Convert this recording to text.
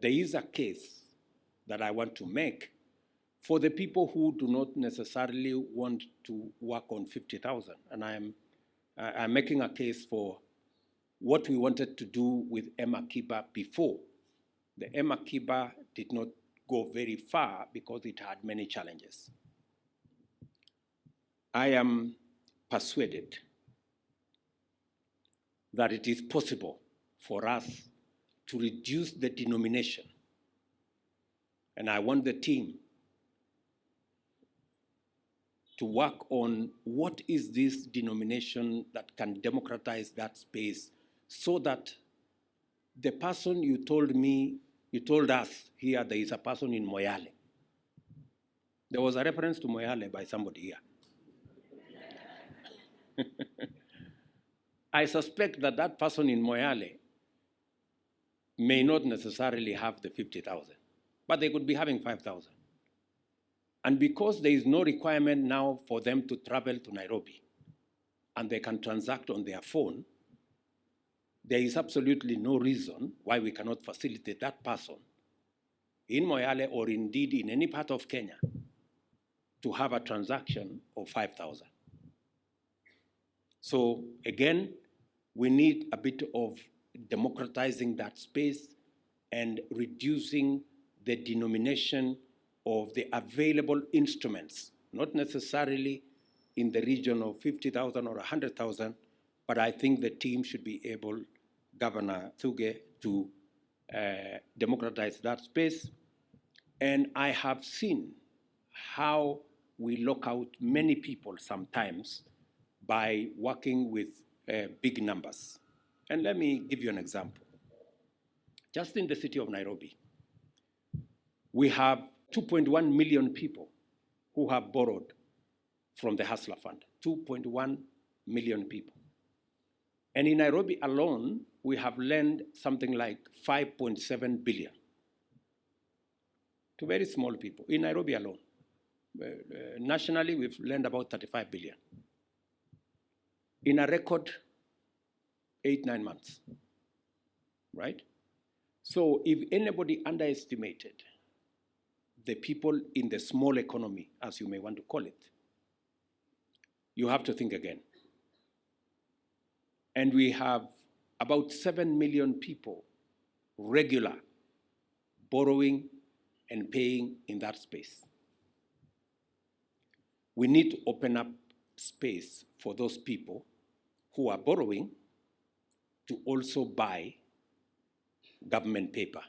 there is a case that I want to make for the people who do not necessarily want to work on 50,000. And I'm making a case for what we wanted to do with Emma Kiba before. The Emma Kiba did not go very far because it had many challenges. I am persuaded that it is possible for us to reduce the denomination. And I want the team to work on what is this denomination that can democratize that space so that the person you told us here, there is a person in Moyale. There was a reference to Moyale by somebody here. I suspect that that person in Moyale may not necessarily have the 50,000, but they could be having 5,000. And because there is no requirement now for them to travel to Nairobi and they can transact on their phone, there is absolutely no reason why we cannot facilitate that person in Moyale or indeed in any part of Kenya to have a transaction of 5,000. So again, we need a bit of democratizing that space and reducing the denomination of the available instruments, not necessarily in the region of 50,000 or 100,000, but I think the team should be able, Governor Thuge, to democratize that space. And I have seen how we lock out many people sometimes by working with big numbers. And let me give you an example. Just in the city of Nairobi, we have 2.1 million people who have borrowed from the Hustler Fund, 2.1 million people. And in Nairobi alone, we have lent something like 5.7 billion to very small people, in Nairobi alone. Nationally, we've lent about 35 billion. In a record 8-9 months, right? So if anybody underestimated the people in the small economy, as you may want to call it, you have to think again. And we have about 7 million people regular borrowing and paying in that space. We need to open up space for those people who are borrowing to also buy government paper.